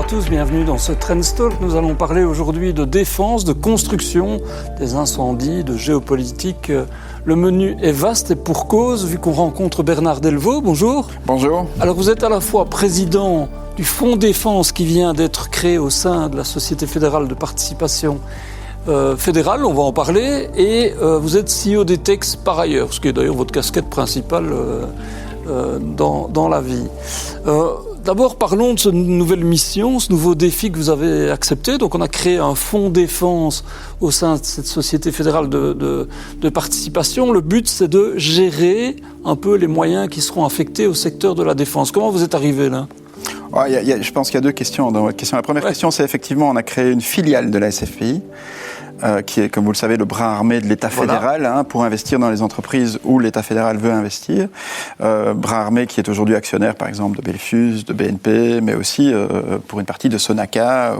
tous, bienvenue dans ce Trendstalk. Nous allons parler aujourd'hui de défense, de construction, des incendies, de géopolitique. Le menu est vaste et pour cause, vu qu'on rencontre Bernard Delvaux. Bonjour. Bonjour. Alors vous êtes à la fois président du Fonds Défense qui vient d'être créé au sein de la Société fédérale de participation fédérale, on va en parler, et vous êtes CEO d'Etex par ailleurs, ce qui est d'ailleurs votre casquette principale dans la vie. D'abord, parlons de cette nouvelle mission, ce nouveau défi que vous avez accepté. Donc, on a créé un fonds défense au sein de cette Société fédérale de participation. Le but, c'est de gérer un peu les moyens qui seront affectés au secteur de la défense. Comment vous êtes arrivé là ? Je pense qu'il y a deux questions dans votre question. La première question, c'est effectivement, on a créé une filiale de la SFPI, qui est, comme vous le savez, le bras armé de l'État fédéral, pour investir dans les entreprises où l'État fédéral veut investir. Bras armé qui est aujourd'hui actionnaire, par exemple, de Belfius, de BNP, mais aussi pour une partie de Sonaca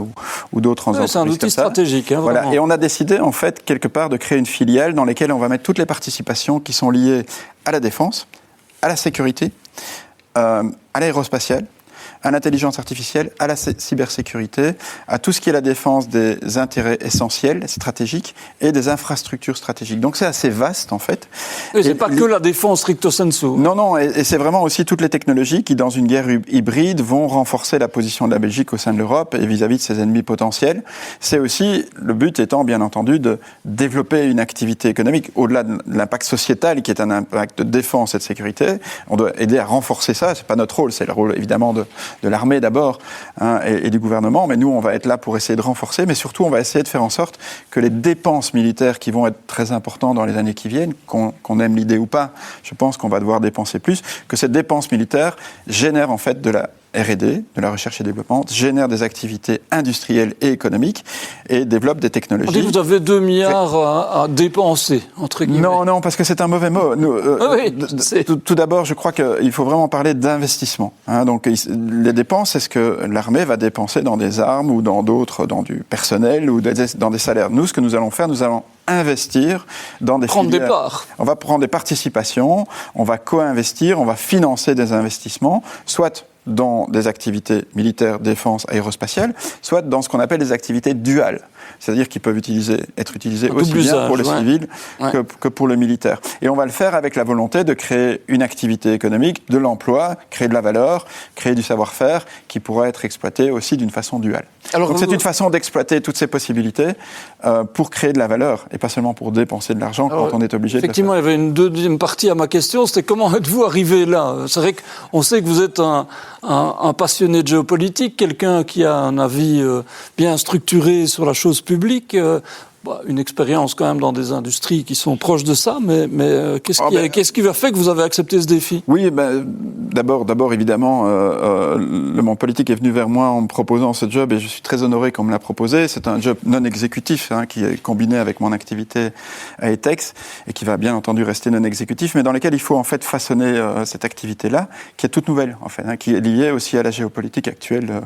ou d'autres entreprises. C'est un outil stratégique. Voilà. Et on a décidé, en fait, quelque part, de créer une filiale dans laquelle on va mettre toutes les participations qui sont liées à la défense, à la sécurité, à l'aérospatiale, à l'intelligence artificielle, à la cybersécurité, à tout ce qui est la défense des intérêts essentiels, stratégiques, et des infrastructures stratégiques. Donc c'est assez vaste, en fait. Et c'est pas que la défense stricto sensu. Non, et c'est vraiment aussi toutes les technologies qui, dans une guerre hybride, vont renforcer la position de la Belgique au sein de l'Europe et vis-à-vis de ses ennemis potentiels. C'est aussi, le but étant, bien entendu, de développer une activité économique, au-delà de l'impact sociétal, qui est un impact de défense et de sécurité. On doit aider à renforcer ça. C'est pas notre rôle, c'est le rôle, évidemment, de l'armée d'abord et du gouvernement, mais nous on va être là pour essayer de renforcer, mais surtout on va essayer de faire en sorte que les dépenses militaires qui vont être très importantes dans les années qui viennent, qu'on aime l'idée ou pas, je pense qu'on va devoir dépenser plus, que ces dépenses militaires génèrent en fait de la R&D, de la recherche et développement, génèrent des activités industrielles et économiques et développent des technologies. On dit que vous avez 2 milliards à dépenser, entre guillemets. Non, parce que c'est un mauvais mot. Tout d'abord, je crois qu'il faut vraiment parler d'investissement. Donc, les dépenses, c'est ce que l'armée va dépenser dans des armes ou dans d'autres, dans du personnel ou dans des salaires. Nous, ce que nous allons faire, nous allons investir dans des filières. Prendre des parts. On va prendre des participations, on va co-investir, on va financer des investissements, soit dans des activités militaires, défense, aérospatiales, soit dans ce qu'on appelle des activités duales, c'est-à-dire qui peuvent être utilisées aussi bien pour le civil que pour le militaire. Et on va le faire avec la volonté de créer une activité économique, de l'emploi, créer de la valeur, créer du savoir-faire qui pourra être exploité aussi d'une façon duale. Donc c'est une façon d'exploiter toutes ces possibilités pour créer de la valeur et pas seulement pour dépenser de l'argent quand on est obligé de le faire. Effectivement, il y avait une deuxième partie à ma question, c'était comment êtes-vous arrivé là ? C'est vrai qu'on sait que vous êtes un passionné de géopolitique, quelqu'un qui a un avis bien structuré sur la chose publique, une expérience quand même dans des industries qui sont proches de ça, mais qu'est-ce qui a fait que vous avez accepté ce défi ? Oui, d'abord évidemment, le monde politique est venu vers moi en me proposant ce job et je suis très honoré qu'on me l'a proposé. C'est un job non exécutif qui est combiné avec mon activité à Etex et qui va bien entendu rester non exécutif, mais dans lequel il faut en fait façonner cette activité-là, qui est toute nouvelle en fait, qui est liée aussi à la géopolitique actuelle.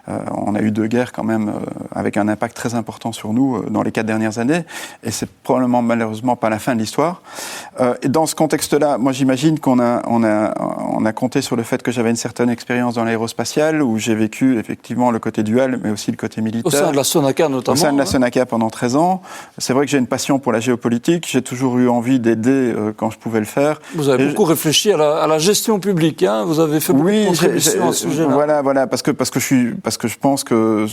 On a eu 2 guerres quand même avec un impact très important sur nous dans les 4 dernières années, et c'est probablement malheureusement pas la fin de l'histoire. Et dans ce contexte-là, moi j'imagine qu'on a compté sur le fait que j'avais une certaine expérience dans l'aérospatiale, où j'ai vécu effectivement le côté dual, mais aussi le côté militaire. Au sein de la Sonaca notamment. Au sein de la Sonaca pendant 13 ans. C'est vrai que j'ai une passion pour la géopolitique, j'ai toujours eu envie d'aider quand je pouvais le faire. Vous avez beaucoup réfléchi à la gestion publique, vous avez fait beaucoup de contributions à ce sujet-là. Voilà, parce que je pense que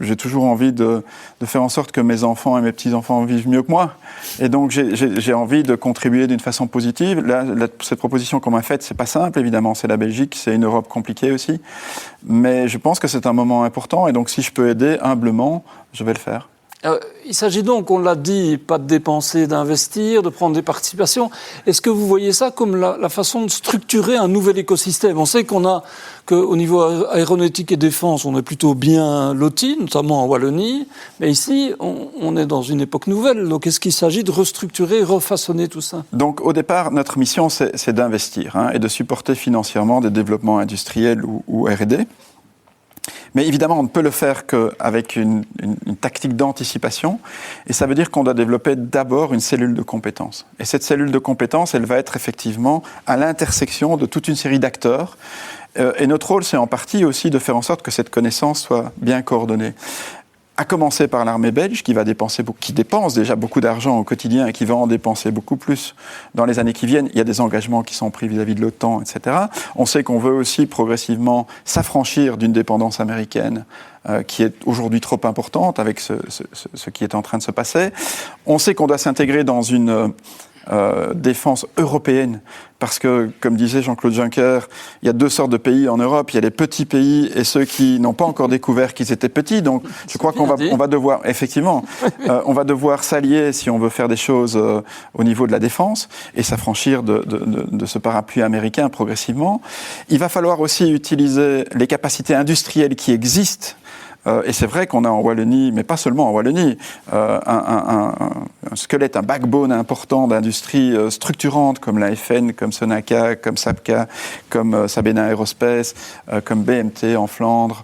j'ai toujours envie de faire en sorte que mes enfants et mes petits-enfants vivent mieux que moi. Et donc, j'ai envie de contribuer d'une façon positive. Là, cette proposition qu'on m'a faite, c'est pas simple, évidemment. C'est la Belgique, c'est une Europe compliquée aussi. Mais je pense que c'est un moment important. Et donc, si je peux aider humblement, je vais le faire. Il s'agit donc, on l'a dit, pas de dépenser, d'investir, de prendre des participations. Est-ce que vous voyez ça comme la façon de structurer un nouvel écosystème ? On sait qu'au niveau aéronautique et défense, on est plutôt bien loti, notamment en Wallonie. Mais ici, on est dans une époque nouvelle. Donc, est-ce qu'il s'agit de restructurer, refaçonner tout ça ? Donc, au départ, notre mission, c'est d'investir et de supporter financièrement des développements industriels ou R&D. Mais évidemment, on ne peut le faire qu'avec une tactique d'anticipation. Et ça veut dire qu'on doit développer d'abord une cellule de compétences. Et cette cellule de compétences, elle va être effectivement à l'intersection de toute une série d'acteurs. Et notre rôle, c'est en partie aussi de faire en sorte que cette connaissance soit bien coordonnée. À commencer par l'armée belge qui dépense déjà beaucoup d'argent au quotidien et qui va en dépenser beaucoup plus dans les années qui viennent. Il y a des engagements qui sont pris vis-à-vis de l'OTAN, etc. On sait qu'on veut aussi progressivement s'affranchir d'une dépendance américaine qui est aujourd'hui trop importante avec ce qui est en train de se passer. On sait qu'on doit s'intégrer dans une défense européenne, parce que, comme disait Jean-Claude Juncker, il y a deux sortes de pays en Europe. Il y a les petits pays et ceux qui n'ont pas encore découvert qu'ils étaient petits. Donc, je crois qu'on va devoir, effectivement, on va devoir s'allier si on veut faire des choses au niveau de la défense et s'affranchir de ce parapluie américain progressivement. Il va falloir aussi utiliser les capacités industrielles qui existent. Et c'est vrai qu'on a en Wallonie, mais pas seulement en Wallonie, un squelette, un backbone important d'industries structurantes comme la FN, comme Sonaca, comme Sapca, comme Sabena Aerospace, comme BMT en Flandre,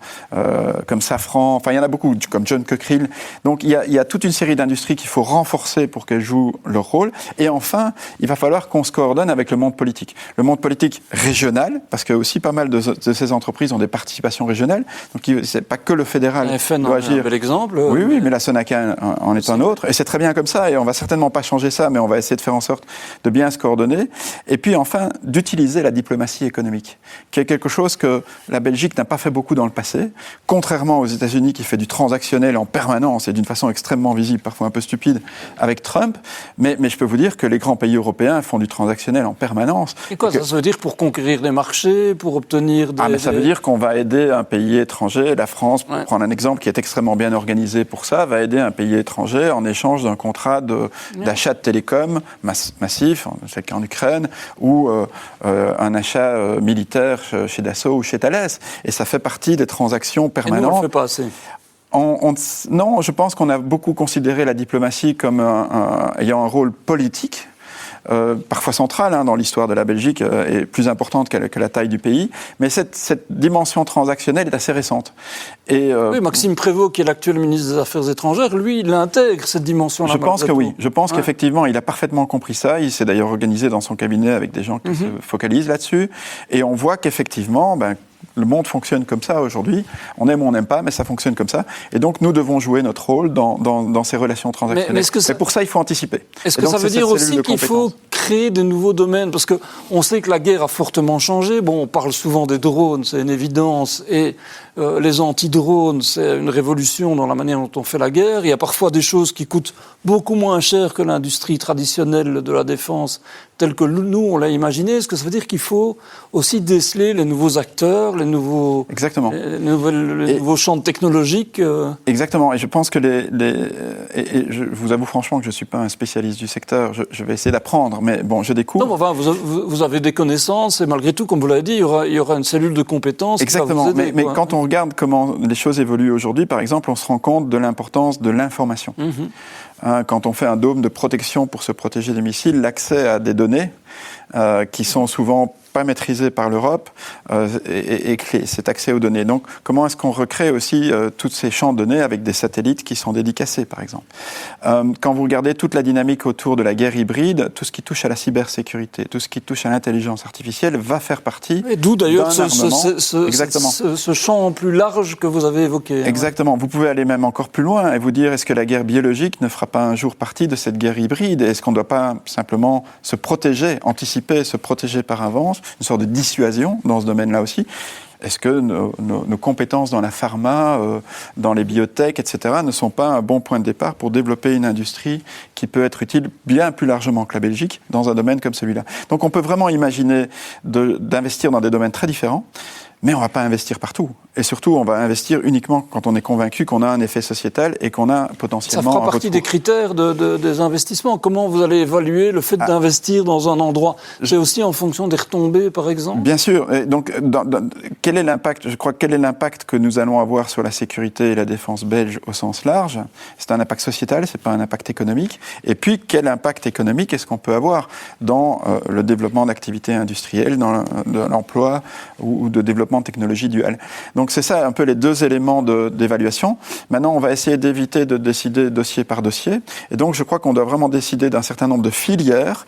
comme Safran. Enfin, il y en a beaucoup, comme John Cockerill. Donc, il y a toute une série d'industries qu'il faut renforcer pour qu'elles jouent leur rôle. Et enfin, il va falloir qu'on se coordonne avec le monde politique. Le monde politique régional, parce que aussi pas mal de ces entreprises ont des participations régionales. Donc, c'est pas que le fédéral. La FN en est un bel exemple. Oui, mais la Sonaca en est un autre. Et c'est très bien comme ça. Et on va certainement pas changer ça, mais on va essayer de faire en sorte de bien se coordonner. Et puis enfin, d'utiliser la diplomatie économique, qui est quelque chose que la Belgique n'a pas fait beaucoup dans le passé. Contrairement aux États-Unis, qui fait du transactionnel en permanence et d'une façon extrêmement visible, parfois un peu stupide, avec Trump. Mais je peux vous dire que les grands pays européens font du transactionnel en permanence. Et quoi, ça veut dire pour conquérir des marchés, pour obtenir des... ça veut dire qu'on va aider un pays étranger, la France, pour prendre un exemple qui est extrêmement bien organisé pour ça, va aider un pays étranger en échange d'un contrat d'achat de télécom massif, c'est le cas en Ukraine, ou un achat militaire chez Dassault ou chez Thales. Et ça fait partie des transactions permanentes. Et nous, on ne le fait pas assez. Non, je pense qu'on a beaucoup considéré la diplomatie comme ayant un rôle politique. Parfois centrale dans l'histoire de la Belgique et plus importante que la taille du pays. Mais cette dimension transactionnelle est assez récente. Oui, Maxime Prévost, qui est l'actuel ministre des Affaires étrangères, lui, il intègre cette dimension-là. Je pense que oui. Je pense qu'effectivement, il a parfaitement compris ça. Il s'est d'ailleurs organisé dans son cabinet avec des gens qui se focalisent là-dessus. Et on voit qu'effectivement, le monde fonctionne comme ça aujourd'hui. On aime ou on n'aime pas, mais ça fonctionne comme ça. Et donc, nous devons jouer notre rôle dans ces relations transactionnelles. Mais pour ça, il faut anticiper. Est-ce que ça veut dire aussi qu'il faut créer de nouveaux domaines? Parce qu'on sait que la guerre a fortement changé. Bon, on parle souvent des drones, c'est une évidence. Et les anti-drones, c'est une révolution dans la manière dont on fait la guerre. Il y a parfois des choses qui coûtent beaucoup moins cher que l'industrie traditionnelle de la défense, telle que nous, on l'a imaginé. Est-ce que ça veut dire qu'il faut aussi déceler les nouveaux acteurs, les nouveaux champs technologiques Exactement. Et je pense que et je vous avoue franchement que je ne suis pas un spécialiste du secteur. Je vais essayer d'apprendre, mais bon, je découvre. Non, enfin, vous avez des connaissances et malgré tout, comme vous l'avez dit, il y aura une cellule de compétences. Exactement. Qui va vous aider, mais quand on regarde comment les choses évoluent aujourd'hui, par exemple, on se rend compte de l'importance de l'information. Quand on fait un dôme de protection pour se protéger des missiles, l'accès à des données qui sont souvent pas maîtrisées par l'Europe est clé, cet accès aux données. Donc, comment est-ce qu'on recrée aussi tous ces champs de données avec des satellites qui sont dédicacés, par exemple. Quand vous regardez toute la dynamique autour de la guerre hybride, tout ce qui touche à la cybersécurité, tout ce qui touche à l'intelligence artificielle va faire partie. Et d'où d'ailleurs Exactement. ce champ plus large que vous avez évoqué. Exactement. Vous pouvez aller même encore plus loin et vous dire, est-ce que la guerre biologique ne fera pas un jour partie de cette guerre hybride? Est-ce qu'on ne doit pas simplement se protéger, anticiper, se protéger par avance, une sorte de dissuasion dans ce domaine-là aussi? Est-ce que nos compétences dans la pharma, dans les biotech, etc., ne sont pas un bon point de départ pour développer une industrie qui peut être utile bien plus largement que la Belgique dans un domaine comme celui-là? Donc on peut vraiment imaginer d'investir dans des domaines très différents, mais on ne va pas investir partout. Et surtout, on va investir uniquement quand on est convaincu qu'on a un effet sociétal et qu'on a potentiellement un Ça fera partie des critères des investissements. Comment vous allez évaluer le fait d'investir dans un endroit? C'est aussi en fonction des retombées, par exemple? Bien sûr. Et donc, quel est l'impact ? Je crois quel est l'impact que nous allons avoir sur la sécurité et la défense belge au sens large ? C'est un impact sociétal, c'est pas un impact économique. Et puis, quel impact économique est-ce qu'on peut avoir dans le développement d'activités industrielles, dans de l'emploi ou de développement de technologies duales ? Donc, c'est ça un peu les deux éléments d'évaluation. Maintenant, on va essayer d'éviter de décider dossier par dossier. Et donc, je crois qu'on doit vraiment décider d'un certain nombre de filières,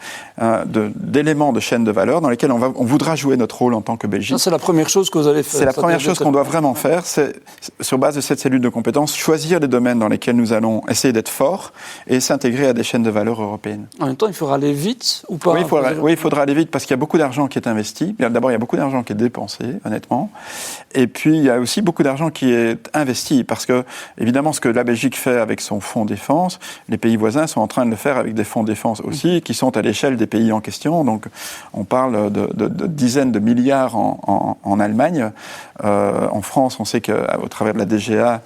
d'éléments de chaîne de valeur dans lesquels on voudra jouer notre rôle en tant que Belgique. Ça, c'est la première chose que vous allez faire. C'est la première chose qu'on doit vraiment faire, c'est, sur base de cette cellule de compétences, choisir les domaines dans lesquels nous allons essayer d'être forts et s'intégrer à des chaînes de valeur européennes. En même temps, il faudra aller vite ou pas ? Oui, il faudra aller vite parce qu'il y a beaucoup d'argent qui est investi. D'abord, il y a beaucoup d'argent qui est dépensé, honnêtement. Et puis, il y a aussi beaucoup d'argent qui est investi parce que, évidemment, ce que la Belgique fait avec son fonds défense, les pays voisins sont en train de le faire avec des fonds défense aussi, qui sont à l'échelle des pays en question. Donc, on parle de dizaines de milliards en Allemagne. En France, on sait qu'au travers de la DGA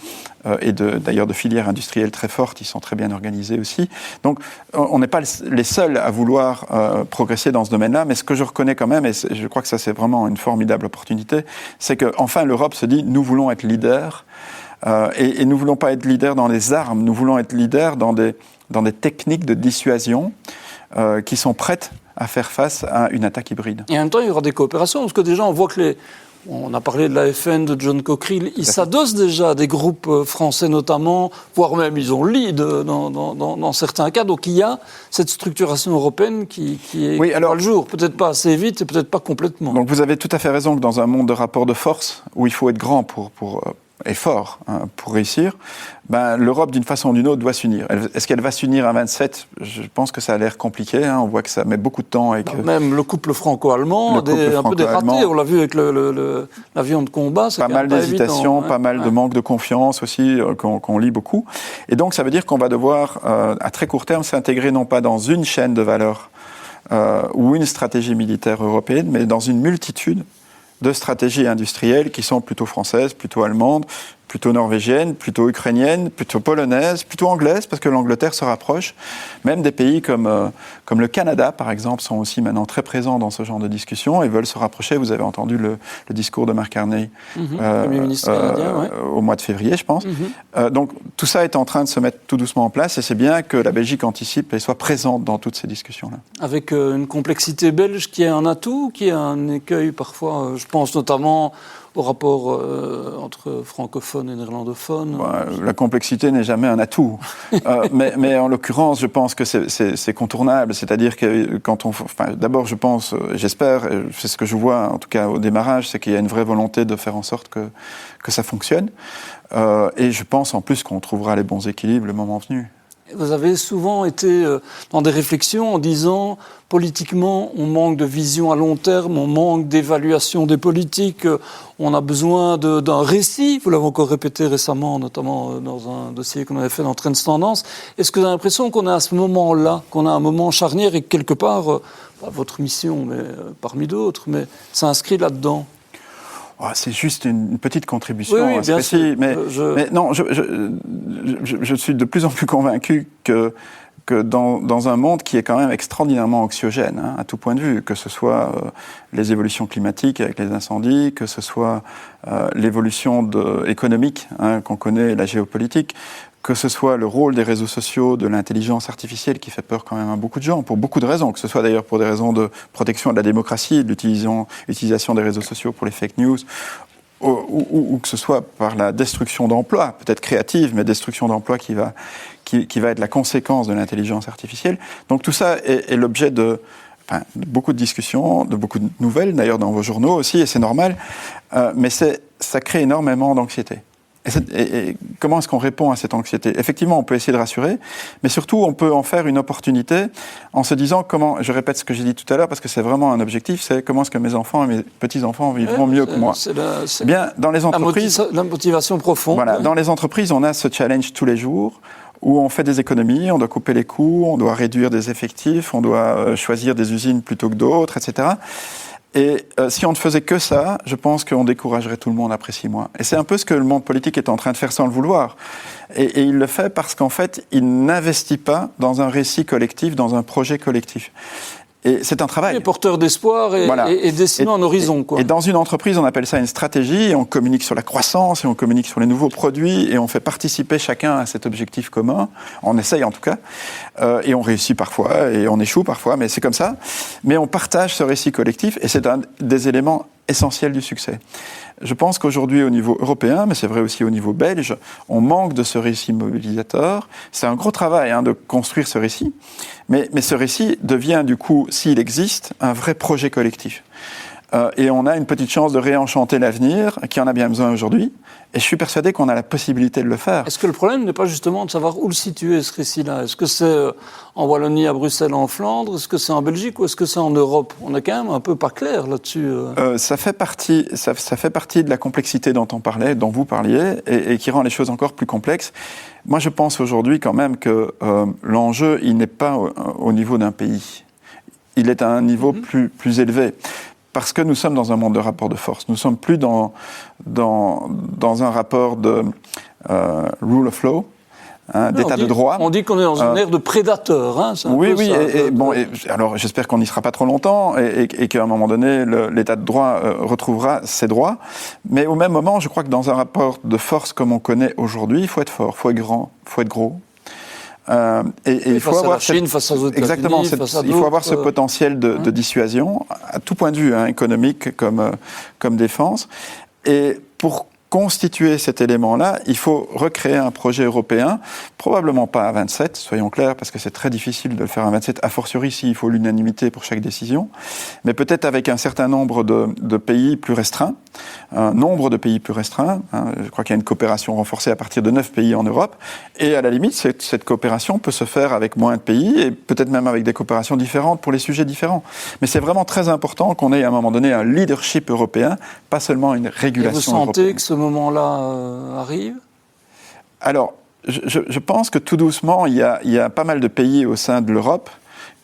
et d'ailleurs de filières industrielles très fortes, ils sont très bien organisés aussi. Donc, on n'est pas les seuls à vouloir progresser dans ce domaine-là, mais ce que je reconnais quand même, et je crois que ça c'est vraiment une formidable opportunité, c'est qu'enfin l'Europe se dit, nous voulons être leaders, et nous ne voulons pas être leaders dans les armes, nous voulons être leaders dans des techniques de dissuasion qui sont prêtes à faire face à une attaque hybride. Et en même temps, il y aura des coopérations, parce que déjà, on voit que on a parlé de l'AFN, de John Cockerill, ils s'adossent déjà à des groupes français notamment, voire même ils ont le lead dans certains cas. Donc il y a cette structuration européenne qui est le jour. Peut-être pas assez vite et peut-être pas complètement. Donc vous avez tout à fait raison que dans un monde de rapport de force, où il faut être grand et fort pour réussir, l'Europe, d'une façon ou d'une autre, doit s'unir. Est-ce qu'elle va s'unir à 27 ? Je pense que ça a l'air compliqué. On voit que ça met beaucoup de temps. Même le couple franco-allemand, un peu dératé. On l'a vu avec l'avion de combat. Pas mal d'hésitations, pas mal de manque de confiance aussi, qu'on lit beaucoup. Et donc, ça veut dire qu'on va devoir, à très court terme, s'intégrer non pas dans une chaîne de valeur ou une stratégie militaire européenne, mais dans une multitude de stratégies industrielles qui sont plutôt françaises, plutôt allemandes, plutôt norvégiennes, plutôt ukrainiennes, plutôt polonaises, plutôt anglaises, parce que l'Angleterre se rapproche. Même des pays comme le Canada, par exemple, sont aussi maintenant très présents dans ce genre de discussion et veulent se rapprocher. Vous avez entendu le discours de Mark Carney Premier ministre canadien, au mois de février, je pense. Donc tout ça est en train de se mettre tout doucement en place et c'est bien que la Belgique anticipe et soit présente dans toutes ces discussions-là. Avec une complexité belge qui est un atout, qui est un écueil parfois, je pense notamment au rapport entre francophones et néerlandophones. La complexité n'est jamais un atout. Mais en l'occurrence, je pense que c'est contournable. C'est-à-dire que d'abord, je pense, j'espère, c'est ce que je vois en tout cas au démarrage, c'est qu'il y a une vraie volonté de faire en sorte que ça fonctionne. Et je pense en plus qu'on trouvera les bons équilibres le moment venu. Vous avez souvent été dans des réflexions en disant politiquement on manque de vision à long terme, on manque d'évaluation des politiques, on a besoin d'un récit. Vous l'avez encore répété récemment, notamment dans un dossier qu'on avait fait dans Trends Tendance. Est-ce que vous avez l'impression qu'on est à ce moment-là, qu'on a un moment charnière et que quelque part, votre mission, mais parmi d'autres, mais s'inscrit là-dedans? C'est juste une petite contribution. Oui, bien sûr. Mais non, je suis de plus en plus convaincu que dans un monde qui est quand même extraordinairement anxiogène, à tout point de vue, que ce soit les évolutions climatiques avec les incendies, que ce soit l'évolution économique qu'on connaît, la géopolitique, que ce soit le rôle des réseaux sociaux, de l'intelligence artificielle qui fait peur quand même à beaucoup de gens, pour beaucoup de raisons, que ce soit d'ailleurs pour des raisons de protection de la démocratie, de l'utilisation des réseaux sociaux pour les fake news, ou que ce soit par la destruction d'emplois, peut-être créative, mais destruction d'emplois qui va être la conséquence de l'intelligence artificielle. Donc tout ça est l'objet de beaucoup de discussions, de beaucoup de nouvelles, d'ailleurs dans vos journaux aussi, et c'est normal, mais ça crée énormément d'anxiété. Et comment est-ce qu'on répond à cette anxiété ? Effectivement, on peut essayer de rassurer, mais surtout, on peut en faire une opportunité en se disant je répète ce que j'ai dit tout à l'heure, parce que c'est vraiment un objectif, c'est comment est-ce que mes enfants et mes petits-enfants vivront mieux que moi. C'est bien, dans les entreprises, la motivation profonde. Voilà, dans les entreprises, on a ce challenge tous les jours, où on fait des économies, on doit couper les coûts, on doit réduire des effectifs, on doit choisir des usines plutôt que d'autres, etc. Et si on ne faisait que ça, je pense qu'on découragerait tout le monde après 6 mois. Et c'est un peu ce que le monde politique est en train de faire sans le vouloir. Et il le fait parce qu'en fait, il n'investit pas dans un récit collectif, dans un projet collectif. Et c'est un travail. Et porteur d'espoir et dessinant un horizon, quoi. Et dans une entreprise, on appelle ça une stratégie, et on communique sur la croissance, et on communique sur les nouveaux produits, et on fait participer chacun à cet objectif commun. On essaye en tout cas. Et on réussit parfois, et on échoue parfois, mais c'est comme ça. Mais on partage ce récit collectif, et c'est un des éléments essentiels du succès. Je pense qu'aujourd'hui, au niveau européen, mais c'est vrai aussi au niveau belge, on manque de ce récit mobilisateur. C'est un gros travail de construire ce récit, mais ce récit devient du coup, s'il existe, un vrai projet collectif. Et on a une petite chance de réenchanter l'avenir, qui en a bien besoin aujourd'hui. Et je suis persuadé qu'on a la possibilité de le faire. Est-ce que le problème n'est pas justement de savoir où le situer, ce récit-là ? Est-ce que c'est en Wallonie, à Bruxelles, en Flandre ? Est-ce que c'est en Belgique ou est-ce que c'est en Europe ? On est quand même un peu pas clair là-dessus. Ça fait partie de la complexité dont on parlait, dont vous parliez, et qui rend les choses encore plus complexes. Moi, je pense aujourd'hui quand même que l'enjeu, il n'est pas au niveau d'un pays. Il est à un niveau plus élevé. Parce que nous sommes dans un monde de rapport de force. Nous ne sommes plus dans un rapport de rule of law, d'état de droit. On dit qu'on est dans une ère de prédateurs. Oui. Alors j'espère qu'on n'y sera pas trop longtemps et qu'à un moment donné, l'état de droit retrouvera ses droits. Mais au même moment, je crois que dans un rapport de force comme on connaît aujourd'hui, il faut être fort, il faut être grand, il faut être gros. Il faut avoir face aux États-Unis, exactement, face à il faut avoir ce potentiel de dissuasion à tout point de vue, économique comme défense. Et pour constituer cet élément-là, il faut recréer un projet européen, probablement pas à 27, soyons clairs, parce que c'est très difficile de le faire à 27, a fortiori s'il faut l'unanimité pour chaque décision, mais peut-être avec un certain nombre de pays plus restreints, un nombre de pays plus restreints. Je crois qu'il y a une coopération renforcée à partir de 9 pays en Europe, et à la limite, cette coopération peut se faire avec moins de pays, et peut-être même avec des coopérations différentes pour les sujets différents. Mais c'est vraiment très important qu'on ait à un moment donné un leadership européen, pas seulement une régulation européenne. Et vous sentez que ce moment-là arrive ? Alors, je pense que tout doucement, il y a pas mal de pays au sein de l'Europe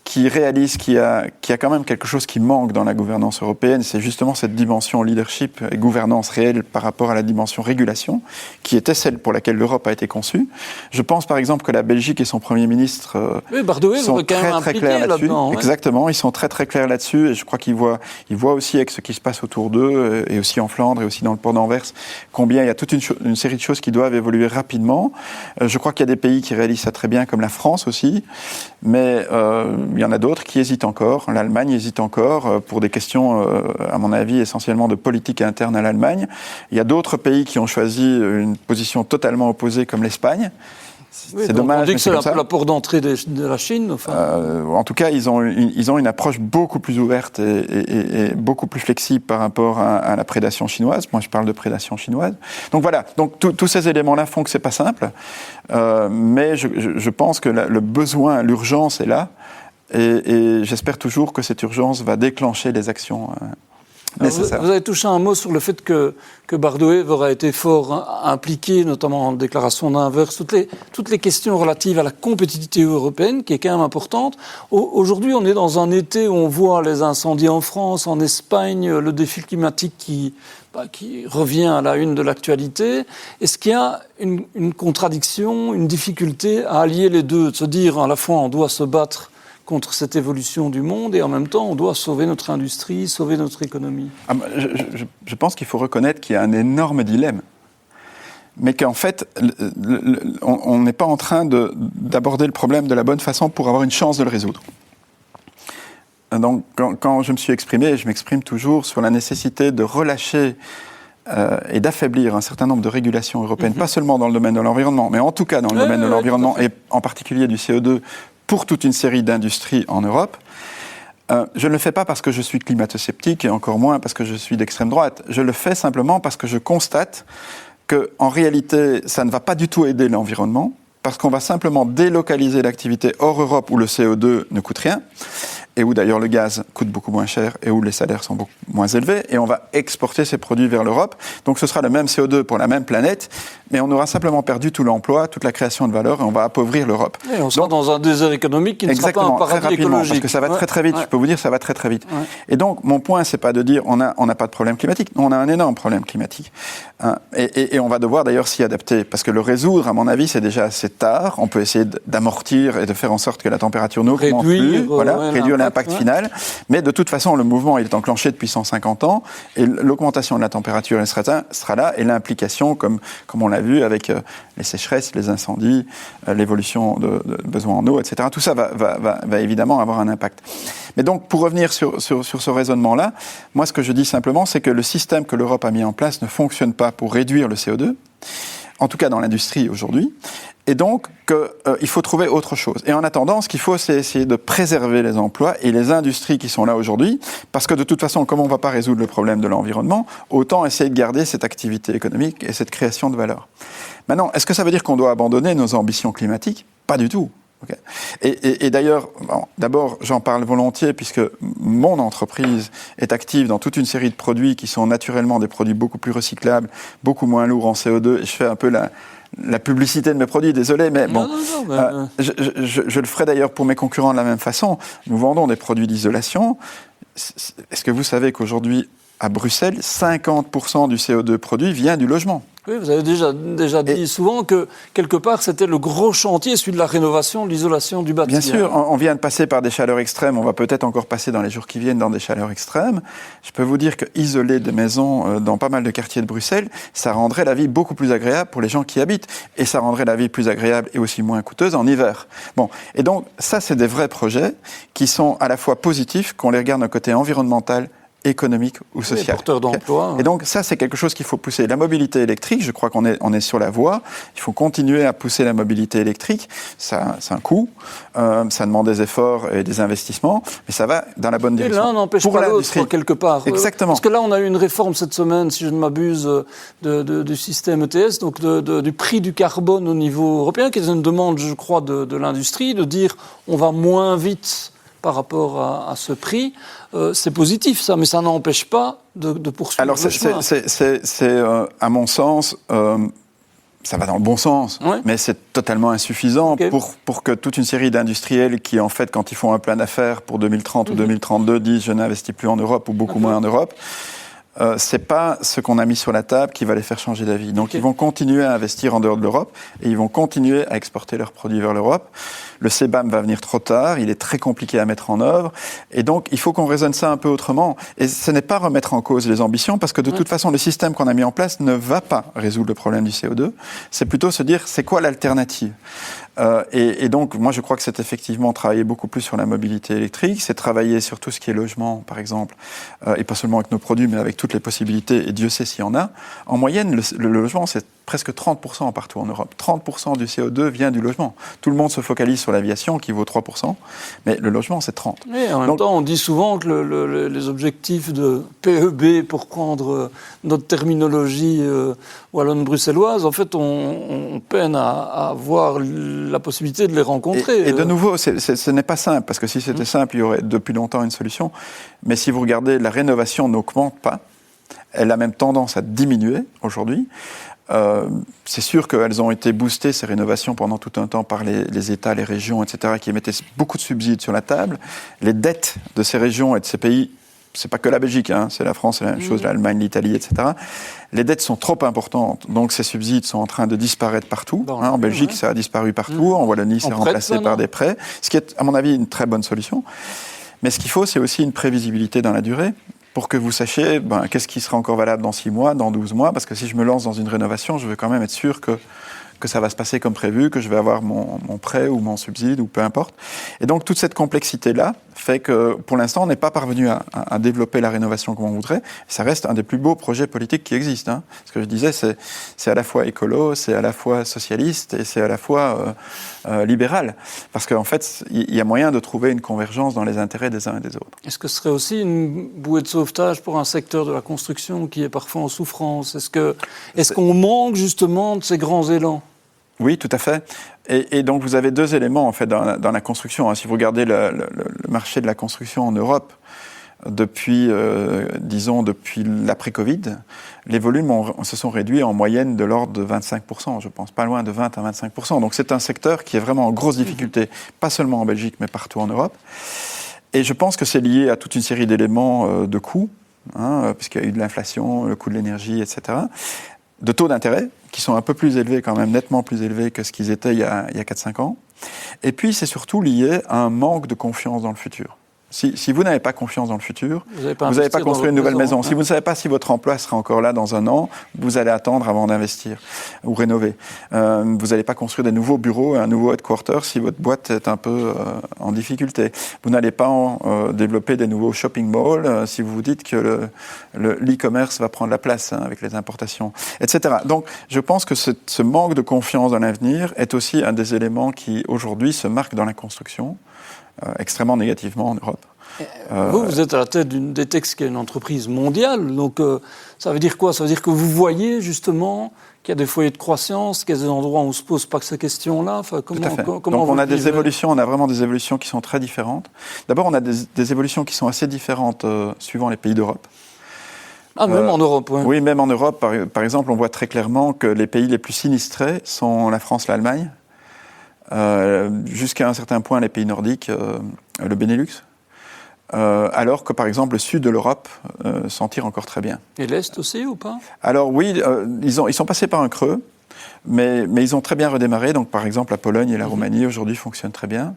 qui réalisent qu'il y a quand même quelque chose qui manque dans la gouvernance européenne. C'est justement cette dimension leadership et gouvernance réelle par rapport à la dimension régulation, qui était celle pour laquelle l'Europe a été conçue. Je pense par exemple que la Belgique et son Premier ministre sont très clairs là-dessus. Ouais. Exactement, ils sont très clairs là-dessus, et je crois qu'ils voient aussi avec ce qui se passe autour d'eux, et aussi en Flandre, et aussi dans le port d'Anvers, combien il y a toute une série de choses qui doivent évoluer rapidement. Je crois qu'il y a des pays qui réalisent ça très bien, comme la France aussi, mais il y en a d'autres qui hésitent encore. L'Allemagne hésite encore pour des questions, à mon avis, essentiellement de politique interne à l'Allemagne. Il y a d'autres pays qui ont choisi une position totalement opposée, comme l'Espagne. C'est dommage. On dit que c'est la porte d'entrée de la Chine. En tout cas, ils ont une approche beaucoup plus ouverte et beaucoup plus flexible par rapport à la prédation chinoise. Moi, je parle de prédation chinoise. Donc voilà. Donc tous ces éléments-là font que c'est pas simple, mais je pense que le besoin, l'urgence est là. Et j'espère toujours que cette urgence va déclencher les actions nécessaires. Vous avez touché un mot sur le fait que Bardouet aurait été fort impliqué, notamment en déclaration d'Anvers, toutes les questions relatives à la compétitivité européenne, qui est quand même importante. Aujourd'hui, on est dans un été où on voit les incendies en France, en Espagne, le défi climatique qui revient à la une de l'actualité. Est-ce qu'il y a une contradiction, une difficulté à allier les deux, de se dire à la fois on doit se battre contre cette évolution du monde, et en même temps, on doit sauver notre industrie, sauver notre économie. Je pense qu'il faut reconnaître qu'il y a un énorme dilemme, mais qu'en fait, on n'est pas en train d'aborder le problème de la bonne façon pour avoir une chance de le résoudre. Donc, quand je me suis exprimé, et je m'exprime toujours sur la nécessité de relâcher et d'affaiblir un certain nombre de régulations européennes, pas seulement dans le domaine de l'environnement, mais en tout cas dans le domaine de l'environnement, et en particulier du CO2, pour toute une série d'industries en Europe. Je ne le fais pas parce que je suis climato-sceptique, et encore moins parce que je suis d'extrême droite. Je le fais simplement parce que je constate qu'en réalité, ça ne va pas du tout aider l'environnement, parce qu'on va simplement délocaliser l'activité hors Europe où le CO2 ne coûte rien, et où d'ailleurs le gaz coûte beaucoup moins cher, et où les salaires sont beaucoup moins élevés, et on va exporter ces produits vers l'Europe. Donc ce sera le même CO2 pour la même planète, mais on aura simplement perdu tout l'emploi, toute la création de valeur, et on va appauvir l'Europe. Et on sera dans un désert économique qui ne sera pas un paradis écologique. Parce que ça va très vite, je peux vous dire, ça va très vite. Ouais. Et donc mon point, c'est pas de dire on n'a pas de problème climatique, on a un énorme problème climatique. Et on va devoir d'ailleurs s'y adapter, parce que le résoudre, à mon avis, c'est déjà assez tard. On peut essayer d'amortir et de faire en sorte que la température n'augmente plus, réduire l'impact final. Mais de toute façon, le mouvement il est enclenché depuis 150 ans et l'augmentation de la température sera là et l'implication, comme on l'a vu avec les sécheresses, les incendies, l'évolution de besoins en eau, etc. Tout ça va évidemment avoir un impact. Mais donc, pour revenir sur ce raisonnement-là, moi, ce que je dis simplement, c'est que le système que l'Europe a mis en place ne fonctionne pas pour réduire le CO2, en tout cas dans l'industrie aujourd'hui, et donc qu'il faut trouver autre chose. Et en attendant, ce qu'il faut, c'est essayer de préserver les emplois et les industries qui sont là aujourd'hui, parce que de toute façon, comme on ne va pas résoudre le problème de l'environnement, autant essayer de garder cette activité économique et cette création de valeur. Maintenant, est-ce que ça veut dire qu'on doit abandonner nos ambitions climatiques ? Pas du tout. Okay. Et d'ailleurs, d'abord, j'en parle volontiers puisque mon entreprise est active dans toute une série de produits qui sont naturellement des produits beaucoup plus recyclables, beaucoup moins lourds en CO2. Et je fais un peu la publicité de mes produits, désolé, mais bon. Je le ferai d'ailleurs pour mes concurrents de la même façon. Nous vendons des produits d'isolation. Est-ce que vous savez qu'aujourd'hui, à Bruxelles, 50% du CO2 produit vient du logement ? Oui, vous avez déjà dit souvent que, quelque part, c'était le gros chantier, celui de la rénovation, de l'isolation du bâtiment. Bien sûr, on vient de passer par des chaleurs extrêmes, on va peut-être encore passer dans les jours qui viennent dans des chaleurs extrêmes. Je peux vous dire qu'isoler des maisons dans pas mal de quartiers de Bruxelles, ça rendrait la vie beaucoup plus agréable pour les gens qui y habitent. Et ça rendrait la vie plus agréable et aussi moins coûteuse en hiver. Bon, et donc, ça, c'est des vrais projets qui sont à la fois positifs, qu'on les regarde d'un côté environnemental, économique ou social. Porteur d'emploi. Et donc ça, c'est quelque chose qu'il faut pousser. La mobilité électrique, je crois qu'on est sur la voie. Il faut continuer à pousser la mobilité électrique. Ça, c'est un coût. Ça demande des efforts et des investissements, mais ça va dans la bonne direction. Et l'un n'empêche pas l'autre, quelque part. Exactement. Parce que là, on a eu une réforme cette semaine, si je ne m'abuse, du système ETS, donc du prix du carbone au niveau européen, qui est une demande, je crois, de l'industrie, de dire on va moins vite par rapport à ce prix. C'est positif, ça, mais ça n'empêche pas de poursuivre le chemin. Alors, à mon sens, ça va dans le bon sens, mais c'est totalement insuffisant pour que toute une série d'industriels qui, en fait, quand ils font un plan d'affaires pour 2030 ou 2032, disent « je n'investis plus en Europe » ou beaucoup moins en Europe, c'est pas ce qu'on a mis sur la table qui va les faire changer d'avis. Donc, ils vont continuer à investir en dehors de l'Europe et ils vont continuer à exporter leurs produits vers l'Europe. Le CBAM va venir trop tard, il est très compliqué à mettre en œuvre. Et donc, il faut qu'on raisonne ça un peu autrement. Et ce n'est pas remettre en cause les ambitions, parce que de toute façon, le système qu'on a mis en place ne va pas résoudre le problème du CO2. C'est plutôt se dire, c'est quoi l'alternative ? Et donc, moi, je crois que c'est effectivement travailler beaucoup plus sur la mobilité électrique, c'est travailler sur tout ce qui est logement, par exemple, et pas seulement avec nos produits, mais avec toutes les possibilités, et Dieu sait s'il y en a. En moyenne, le logement, c'est presque 30% partout en Europe. 30% du CO2 vient du logement. Tout le monde se focalise sur l'aviation, qui vaut 3%, mais le logement, c'est 30%. Mais en même temps, on dit souvent que les objectifs de PEB, pour prendre notre terminologie wallonne-bruxelloise, en fait, on peine à avoir la possibilité de les rencontrer. Et de nouveau, ce n'est pas simple, parce que si c'était simple, il y aurait depuis longtemps une solution. Mais si vous regardez, la rénovation n'augmente pas. Elle a même tendance à diminuer aujourd'hui. C'est sûr qu'elles ont été boostées, ces rénovations, pendant tout un temps par les États, les régions, etc., qui mettaient beaucoup de subsides sur la table. Les dettes de ces régions et de ces pays, c'est pas que la Belgique, c'est la France, c'est la même chose, l'Allemagne, l'Italie, etc. Les dettes sont trop importantes, donc ces subsides sont en train de disparaître partout. En Belgique, ça a disparu partout, en Wallonie, c'est remplacé par des prêts, ce qui est, à mon avis, une très bonne solution. Mais ce qu'il faut, c'est aussi une prévisibilité dans la durée, pour que vous sachiez qu'est-ce qui sera encore valable dans 6 mois, dans 12 mois, parce que si je me lance dans une rénovation, je veux quand même être sûr que ça va se passer comme prévu, que je vais avoir mon prêt ou mon subside, ou peu importe. Et donc, toute cette complexité-là fait que, pour l'instant, on n'est pas parvenu à développer la rénovation comme on voudrait. Ça reste un des plus beaux projets politiques qui existent. Ce que je disais, c'est à la fois écolo, c'est à la fois socialiste et c'est à la fois libéral. Parce qu'en fait, il y a moyen de trouver une convergence dans les intérêts des uns et des autres. Est-ce que ce serait aussi une bouée de sauvetage pour un secteur de la construction qui est parfois en souffrance ? Est-ce qu'on manque justement de ces grands élans ? Oui, tout à fait. Et donc, vous avez 2 éléments, en fait, dans la construction. Si vous regardez le marché de la construction en Europe, depuis l'après-Covid, les volumes se sont réduits en moyenne de l'ordre de 25%, je pense, pas loin de 20 à 25%. Donc, c'est un secteur qui est vraiment en grosse difficulté, pas seulement en Belgique, mais partout en Europe. Et je pense que c'est lié à toute une série d'éléments de coûts, puisqu'il y a eu de l'inflation, le coût de l'énergie, etc., de taux d'intérêt, qui sont un peu plus élevés quand même, nettement plus élevés que ce qu'ils étaient il y a 4-5 ans. Et puis, c'est surtout lié à un manque de confiance dans le futur. Si vous n'avez pas confiance dans le futur, vous n'avez pas construit une nouvelle maison. Si vous ne savez pas si votre emploi sera encore là dans un an, vous allez attendre avant d'investir ou rénover. Vous n'allez pas construire des nouveaux bureaux et un nouveau headquarter si votre boîte est un peu en difficulté. Vous n'allez pas développer des nouveaux shopping malls si vous vous dites que l'e-commerce va prendre la place avec les importations, etc. Donc, je pense que ce manque de confiance dans l'avenir est aussi un des éléments qui, aujourd'hui, se marque dans la construction. Extrêmement négativement en Europe. Vous êtes à la tête d'Etex, qui est une entreprise mondiale, donc ça veut dire quoi? Ça veut dire que vous voyez justement qu'il y a des foyers de croissance, qu'il y a des endroits où on ne se pose pas que ces questions-là. Enfin, Tout à fait. Donc on a des évolutions, on a vraiment des évolutions qui sont très différentes. D'abord, on a des évolutions qui sont assez différentes suivant les pays d'Europe. Ah, même en Europe, oui. Oui, même en Europe. Par exemple, on voit très clairement que les pays les plus sinistrés sont la France, l'Allemagne, jusqu'à un certain point les pays nordiques, le Benelux, alors que par exemple le sud de l'Europe s'en tire encore très bien. Et l'Est aussi ou pas? Alors oui, ils sont passés par un creux, mais ils ont très bien redémarré. Donc par exemple la Pologne et la Roumanie aujourd'hui fonctionnent très bien.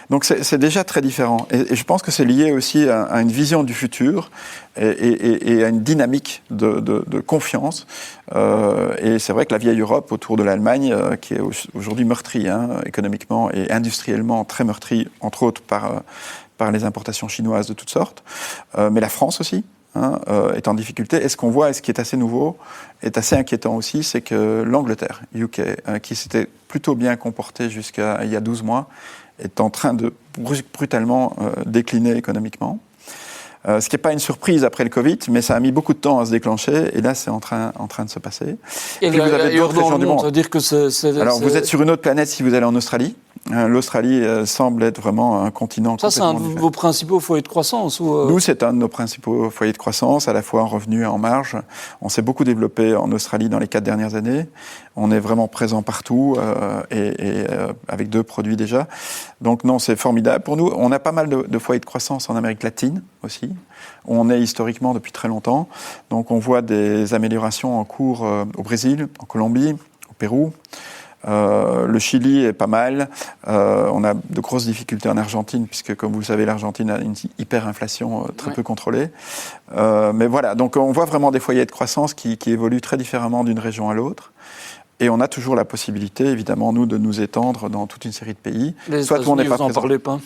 Donc c'est déjà très différent. Et je pense que c'est lié aussi à une vision du futur et à une dynamique de confiance. Et c'est vrai que la vieille Europe autour de l'Allemagne, qui est aujourd'hui meurtrie économiquement et industriellement très meurtrie, entre autres par les importations chinoises de toutes sortes, mais la France aussi, est en difficulté. Et ce qu'on voit, et ce qui est assez nouveau, est assez inquiétant aussi, c'est que l'Angleterre, UK, qui s'était plutôt bien comportée jusqu'à il y a 12 mois, est en train de brutalement décliner économiquement. Ce qui n'est pas une surprise après le Covid, mais ça a mis beaucoup de temps à se déclencher, et là c'est en train de se passer. Et puis vous avez d'autres régions du monde. Ça veut dire que Alors vous êtes sur une autre planète si vous allez en Australie. L'Australie semble être vraiment un continent complètement différent. Ça, c'est un de vos principaux foyers de croissance Nous, c'est un de nos principaux foyers de croissance, à la fois en revenus et en marge. On s'est beaucoup développé en Australie dans les 4 dernières années. On est vraiment présent partout et avec 2 produits déjà. Donc non, c'est formidable pour nous. On a pas mal de foyers de croissance en Amérique latine aussi, où on est historiquement depuis très longtemps. Donc on voit des améliorations en cours au Brésil, en Colombie, au Pérou. Le Chili est pas mal. On a de grosses difficultés en Argentine, puisque, comme vous le savez, l'Argentine a une hyperinflation très peu contrôlée. Mais voilà, donc on voit vraiment des foyers de croissance qui évoluent très différemment d'une région à l'autre. Et on a toujours la possibilité, évidemment, nous, de nous étendre dans toute une série de pays. Les États-Unis, vous n'en parlez pas?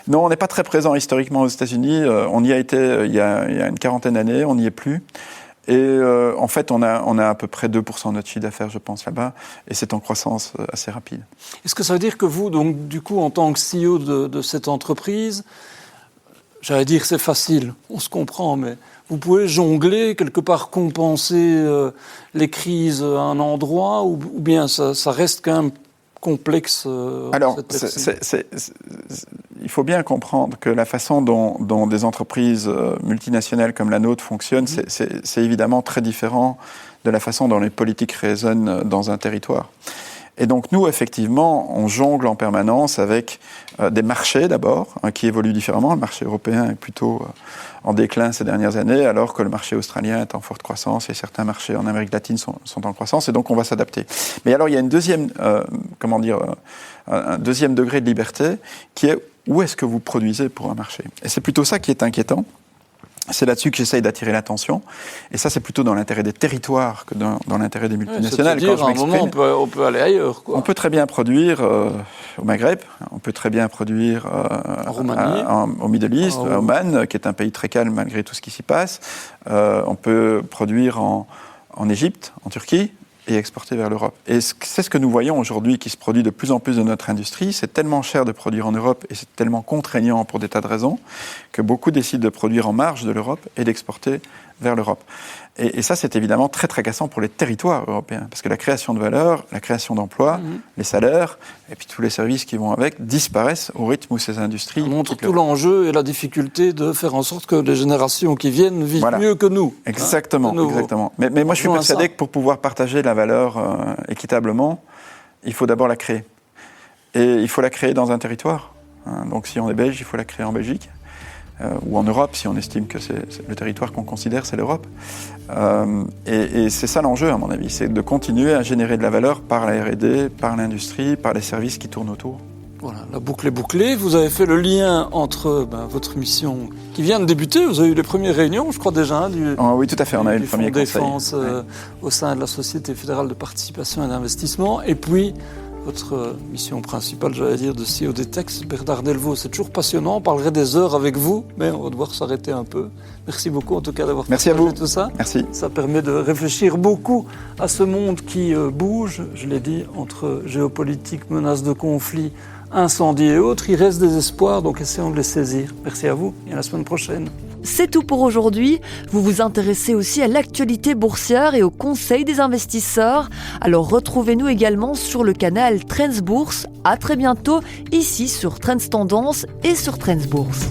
Non, on n'est pas très présent historiquement aux États-Unis. On y a été il y a une quarantaine d'années, on n'y est plus. Et en fait, on a à peu près 2% de notre chiffre d'affaires, je pense, là-bas, et c'est en croissance assez rapide. Est-ce que ça veut dire que vous, donc, du coup, en tant que CEO de cette entreprise, j'allais dire c'est facile, on se comprend, mais vous pouvez jongler, quelque part compenser les crises à un endroit, ou bien ça reste quand même complexe? Alors, il faut bien comprendre que la façon dont des entreprises multinationales comme la nôtre fonctionnent, c'est évidemment très différent de la façon dont les politiques résonnent dans un territoire. Et donc nous, effectivement, on jongle en permanence avec des marchés d'abord, qui évoluent différemment. Le marché européen est plutôt en déclin ces dernières années, alors que le marché australien est en forte croissance et certains marchés en Amérique latine sont en croissance, et donc on va s'adapter. Mais alors il y a une un deuxième degré de liberté qui est où est-ce que vous produisez pour un marché. Et c'est plutôt ça qui est inquiétant. C'est là-dessus que j'essaye d'attirer l'attention. Et ça, c'est plutôt dans l'intérêt des territoires que dans l'intérêt des multinationales. C'est-à-dire, à un moment, on peut aller ailleurs, quoi. On peut très bien produire au Maghreb, on peut très bien produire en Roumanie, au Middle East, à Oman, qui est un pays très calme malgré tout ce qui s'y passe. On peut produire en Égypte, en Turquie, et exporter vers l'Europe. Et c'est ce que nous voyons aujourd'hui qui se produit de plus en plus de notre industrie. C'est tellement cher de produire en Europe et c'est tellement contraignant pour des tas de raisons que beaucoup décident de produire en marge de l'Europe et d'exporter vers l'Europe. Et ça, c'est évidemment très tracassant pour les territoires européens, parce que la création de valeur, la création d'emplois, les salaires, et puis tous les services qui vont avec, disparaissent au rythme où ces industries... Ça montre tout l'enjeu et la difficulté de faire en sorte que les générations qui viennent vivent mieux que nous. Exactement, exactement. Mais moi, je suis persuadé que pour pouvoir partager la valeur équitablement, il faut d'abord la créer. Et il faut la créer dans un territoire. Donc si on est belge, il faut la créer en Belgique. Ou en Europe, si on estime que c'est le territoire qu'on considère, c'est l'Europe. Et c'est ça l'enjeu, à mon avis, c'est de continuer à générer de la valeur par la R&D, par l'industrie, par les services qui tournent autour. Voilà, la boucle est bouclée. Vous avez fait le lien entre votre mission qui vient de débuter. Vous avez eu les premières réunions, je crois déjà, oui, tout à fait. On a eu le premier conseil. Défense au sein de la Société fédérale de participation et d'investissement. Et puis, votre mission principale, j'allais dire, de CEO des Tex, Bernard Delvaux. C'est toujours passionnant. On parlerait des heures avec vous, mais on va devoir s'arrêter un peu. Merci beaucoup, en tout cas, d'avoir partagé tout ça. Merci. Ça permet de réfléchir beaucoup à ce monde qui bouge, je l'ai dit, entre géopolitique, menaces de conflit, incendies et autres. Il reste des espoirs, donc essayons de les saisir. Merci à vous et à la semaine prochaine. C'est tout pour aujourd'hui. Vous vous intéressez aussi à l'actualité boursière et au conseil des investisseurs. Alors retrouvez-nous également sur le canal Trends Bourse. À très bientôt, ici sur Trends Tendance et sur Trends Bourse.